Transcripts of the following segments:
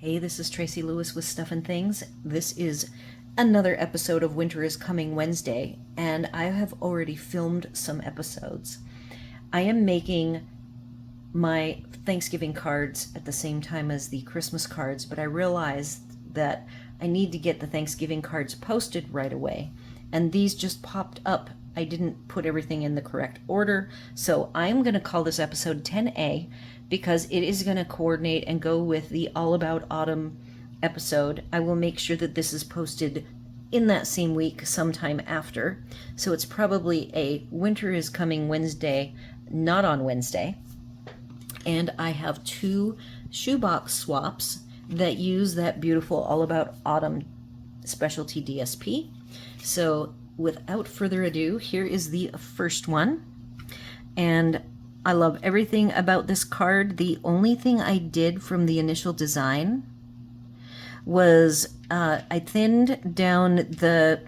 Hey, this is Tracy Lewis with Stuff and Things. This is another episode of Winter is Coming Wednesday, and I have already filmed some episodes. I am making my Thanksgiving cards at the same time as the Christmas cards, but I realized that I need to get the Thanksgiving cards posted right away, and these just popped up. I didn't put everything in the correct order, so I'm going to call this episode 10A because it is going to coordinate and go with the All About Autumn episode. I will make sure that this is posted in that same week sometime after, so it's probably a Winter is Coming Wednesday, not on Wednesday. And I have two shoebox swaps that use that beautiful All About Autumn specialty DSP. So without further ado, here is the first one. And I love everything about this card. The only thing I did from the initial design was I thinned down the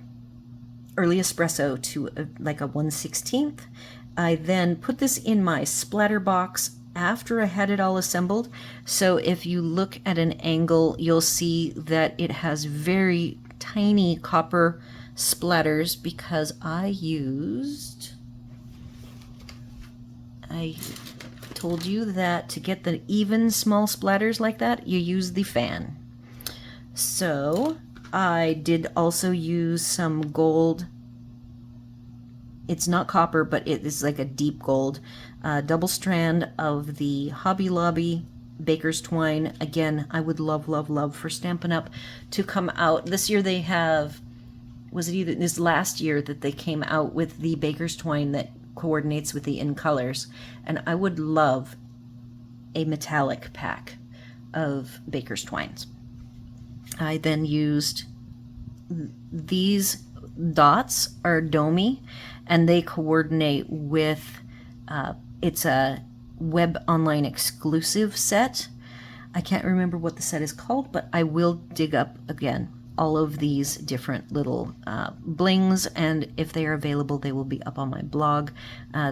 early espresso to like a 1/16. I then put this in my splatter box after I had it all assembled. So if you look at an angle, you'll see that it has very tiny copper splatters because I told you that to get the even small splatters like that, you use the fan. So I did also use some gold. It's not copper, but it is like a deep gold double strand of the Hobby Lobby Baker's Twine. Again, I would love, love, love for Stampin' Up to come out. This year they have, was it either this last year that they came out with the Baker's Twine that coordinates with the In Colors, and I would love a metallic pack of Baker's Twines. I then used these dots are domey, and they coordinate with it's a web online exclusive set. I can't remember what the set is called, but I will dig up again all of these different little blings, and if they are available, they will be up on my blog.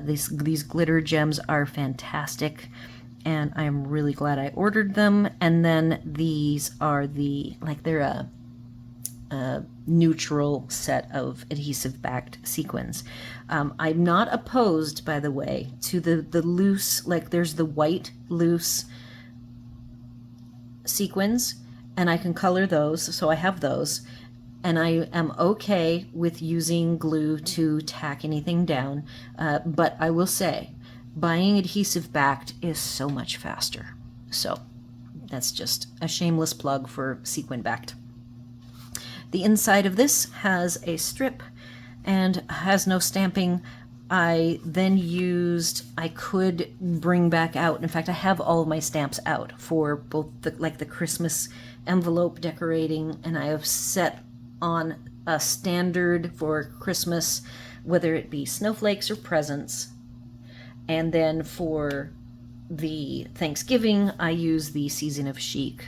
These glitter gems are fantastic, and I'm really glad I ordered them. And then these are they're a neutral set of adhesive backed sequins. I'm not opposed, by the way, to the loose, like there's the white loose sequins, and I can color those, so I have those, and I am okay with using glue to tack anything down, but I will say buying adhesive backed is so much faster. So that's just a shameless plug for sequin backed. The inside of this has a strip and has no stamping. I then I could bring back out, in fact I have all of my stamps out for both the Christmas envelope decorating, and I have set on a standard for Christmas, whether it be snowflakes or presents. And then for the Thanksgiving, I use the Season of Chic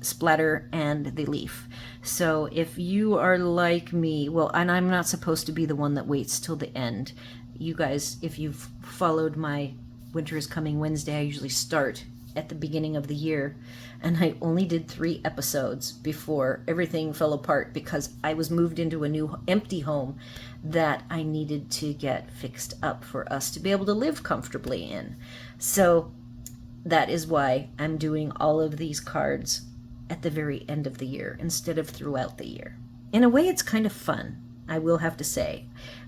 splatter and the leaf. So if you are like me, well, and I'm not supposed to be the one that waits till the end. You guys, if you've followed my Winter is Coming Wednesday, I usually start at the beginning of the year, and I only did 3 episodes before everything fell apart because I was moved into a new empty home that I needed to get fixed up for us to be able to live comfortably in. So that is why I'm doing all of these cards at the very end of the year instead of throughout the year. In a way, it's kind of fun, I will have to say.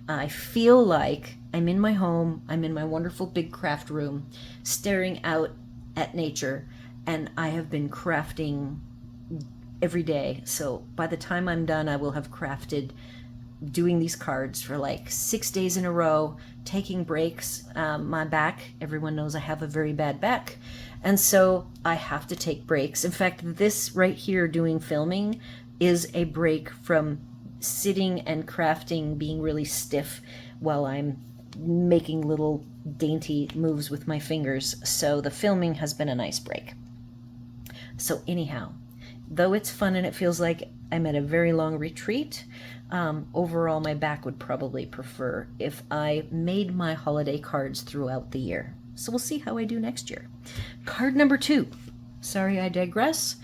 I feel like I'm in my home, I'm in my wonderful big craft room, staring out at nature, and I have been crafting every day. So by the time I'm done, I will have crafted doing these cards for like 6 days in a row, taking breaks. My back, everyone knows I have a very bad back, and so I have to take breaks. In fact, this right here doing filming is a break from sitting and crafting, being really stiff while I'm making little dainty moves with my fingers. So the filming has been a nice break. So anyhow, though it's fun and it feels like I'm at a very long retreat, overall my back would probably prefer if I made my holiday cards throughout the year. So we'll see how I do next year. Card number 2. sorry, I digress.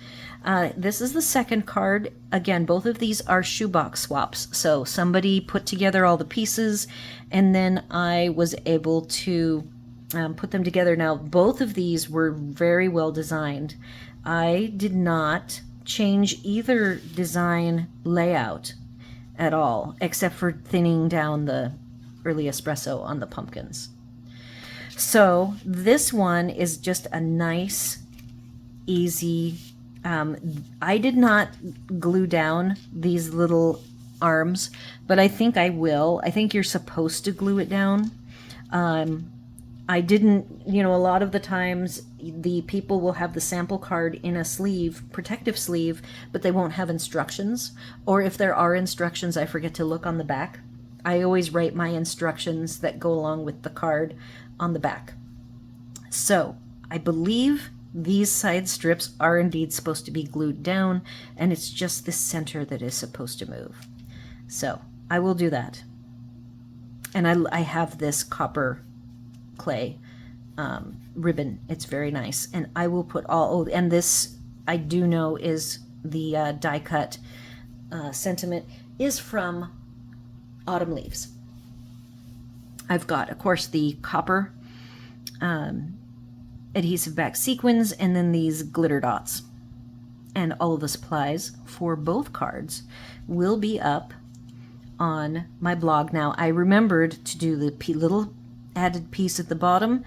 This is the second card. Again, both of these are shoebox swaps. So somebody put together all the pieces, and then I was able to put them together. Now, both of these were very well designed. I did not change either design layout at all, except for thinning down the early espresso on the pumpkins. So this one is just a nice, easy, I did not glue down these little arms, but I think I will. I think you're supposed to glue it down. I didn't, a lot of the times the people will have the sample card in a sleeve, protective sleeve, but they won't have instructions. Or if there are instructions, I forget to look on the back. I always write my instructions that go along with the card on the back. So I believe these side strips are indeed supposed to be glued down, and it's just the center that is supposed to move. So I will do that. And I have this copper clay ribbon. It's very nice. And I will put and this I do know is the die cut sentiment is from Autumn Leaves. I've got, of course, the copper adhesive back sequins, and then these glitter dots. And all of the supplies for both cards will be up on my blog. Now, I remembered to do the little added piece at the bottom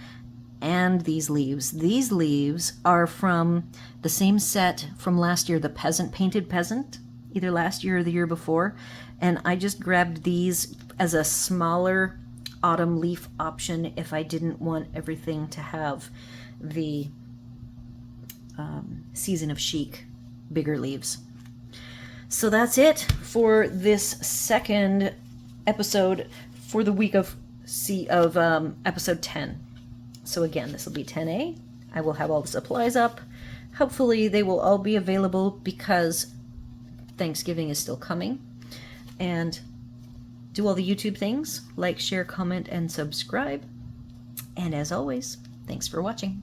and these leaves. These leaves are from the same set from last year, the Painted Peasant, either last year or the year before. And I just grabbed these as a smaller autumn leaf option if I didn't want everything to have the Season of Chic bigger leaves. So that's it for this second episode for the week of episode 10. So again, this will be 10A. I will have all the supplies up. Hopefully they will all be available because Thanksgiving is still coming. And do all the YouTube things, like, share, comment, and subscribe. And as always, thanks for watching.